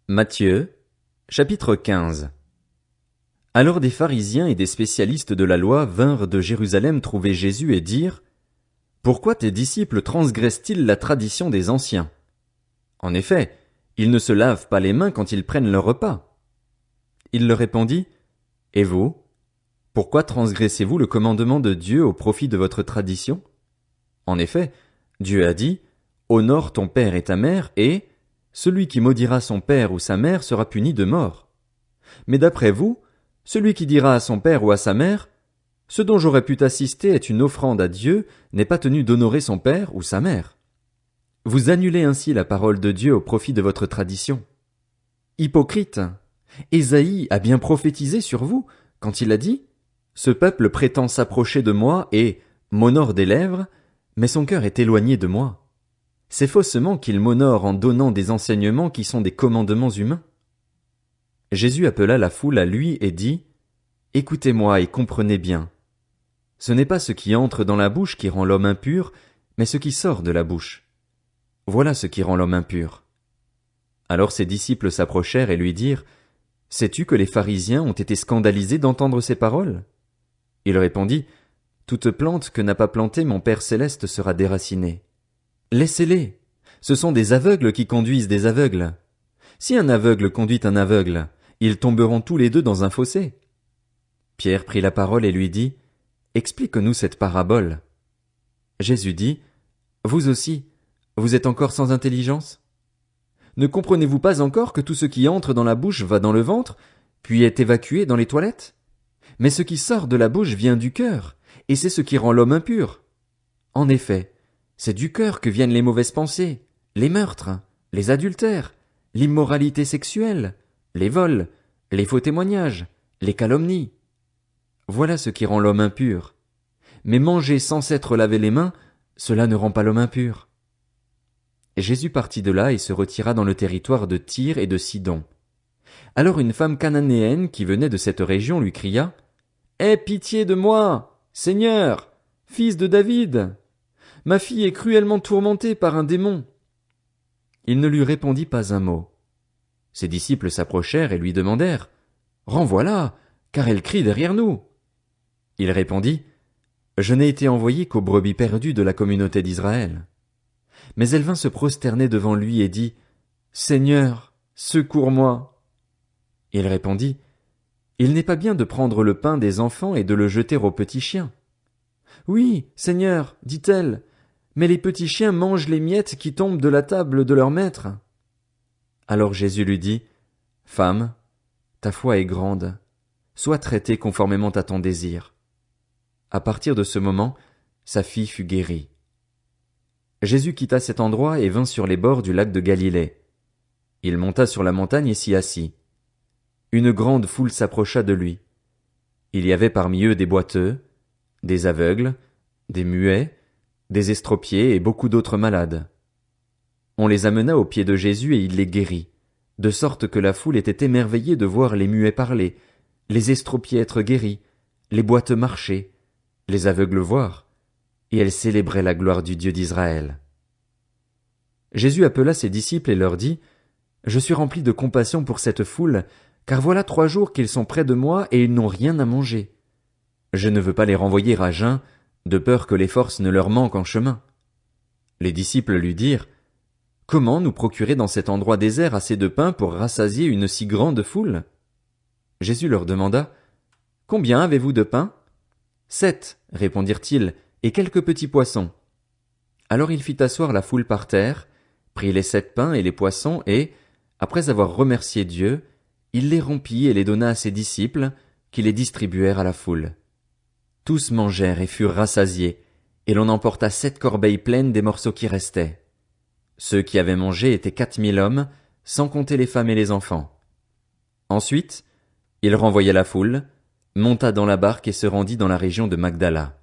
Matthieu, chapitre 15. Alors des pharisiens et des spécialistes de la loi vinrent de Jérusalem trouver Jésus et dirent: Pourquoi tes disciples transgressent-ils la tradition des anciens? En effet, ils ne se lavent pas les mains quand ils prennent leur repas. Il leur répondit: Et vous? Pourquoi transgressez-vous le commandement de Dieu au profit de votre tradition? En effet, Dieu a dit: Honore ton père et ta mère, et celui qui maudira son père ou sa mère sera puni de mort. Mais d'après vous, celui qui dira à son père ou à sa mère: Ce dont j'aurais pu t'assister est une offrande à Dieu, n'est pas tenu d'honorer son père ou sa mère. Vous annulez ainsi la parole de Dieu au profit de votre tradition. Hypocrite! Ésaïe a bien prophétisé sur vous, quand il a dit: Ce peuple prétend s'approcher de moi et m'honore des lèvres, mais son cœur est éloigné de moi. C'est faussement qu'il m'honore en donnant des enseignements qui sont des commandements humains. Jésus appela la foule à lui et dit: Écoutez-moi et comprenez bien. Ce n'est pas ce qui entre dans la bouche qui rend l'homme impur, mais ce qui sort de la bouche. Voilà ce qui rend l'homme impur. Alors ses disciples s'approchèrent et lui dirent: Sais-tu que les pharisiens ont été scandalisés d'entendre ces paroles? Il répondit: Toute plante que n'a pas plantée mon Père céleste sera déracinée. Laissez-les. Ce sont des aveugles qui conduisent des aveugles. Si un aveugle conduit un aveugle, ils tomberont tous les deux dans un fossé. Pierre prit la parole et lui dit: Explique-nous cette parabole. Jésus dit: Vous aussi, vous êtes encore sans intelligence? Ne comprenez-vous pas encore que tout ce qui entre dans la bouche va dans le ventre, puis est évacué dans les toilettes? Mais ce qui sort de la bouche vient du cœur, et c'est ce qui rend l'homme impur. En effet, c'est du cœur que viennent les mauvaises pensées, les meurtres, les adultères, l'immoralité sexuelle, les vols, les faux témoignages, les calomnies. Voilà ce qui rend l'homme impur. Mais manger sans s'être lavé les mains, cela ne rend pas l'homme impur. Jésus partit de là et se retira dans le territoire de Tyr et de Sidon. Alors une femme cananéenne qui venait de cette région lui cria: Aie pitié de moi, Seigneur, fils de David! Ma fille est cruellement tourmentée par un démon. Il ne lui répondit pas un mot. Ses disciples s'approchèrent et lui demandèrent: Renvoie-la, car elle crie derrière nous. Il répondit: Je n'ai été envoyé qu'aux brebis perdues de la communauté d'Israël. Mais elle vint se prosterner devant lui et dit: Seigneur, secours-moi. Il répondit: Il n'est pas bien de prendre le pain des enfants et de le jeter aux petits chiens. Oui, Seigneur, dit-elle, mais les petits chiens mangent les miettes qui tombent de la table de leur maître. Alors Jésus lui dit: Femme, ta foi est grande, sois traitée conformément à ton désir. À partir de ce moment, sa fille fut guérie. Jésus quitta cet endroit et vint sur les bords du lac de Galilée. Il monta sur la montagne et s'y assit. Une grande foule s'approcha de lui. Il y avait parmi eux des boiteux, des aveugles, des muets, des estropiés et beaucoup d'autres malades. On les amena aux pieds de Jésus et il les guérit, de sorte que la foule était émerveillée de voir les muets parler, les estropiés être guéris, les boiteux marcher, les aveugles voir, et elle célébrait la gloire du Dieu d'Israël. Jésus appela ses disciples et leur dit: Je suis rempli de compassion pour cette foule, car voilà 3 jours qu'ils sont près de moi et ils n'ont rien à manger. Je ne veux pas les renvoyer à jeun, de peur que les forces ne leur manquent en chemin. Les disciples lui dirent: Comment nous procurer dans cet endroit désert assez de pain pour rassasier une si grande foule? Jésus leur demanda: Combien avez-vous de pain? 7, répondirent-ils, et quelques petits poissons. Alors il fit asseoir la foule par terre, prit les 7 pains et les poissons et, après avoir remercié Dieu, il les rompit et les donna à ses disciples, qui les distribuèrent à la foule. Tous mangèrent et furent rassasiés, et l'on emporta 7 corbeilles pleines des morceaux qui restaient. Ceux qui avaient mangé étaient 4000 hommes, sans compter les femmes et les enfants. Ensuite, il renvoya la foule, monta dans la barque et se rendit dans la région de Magdala.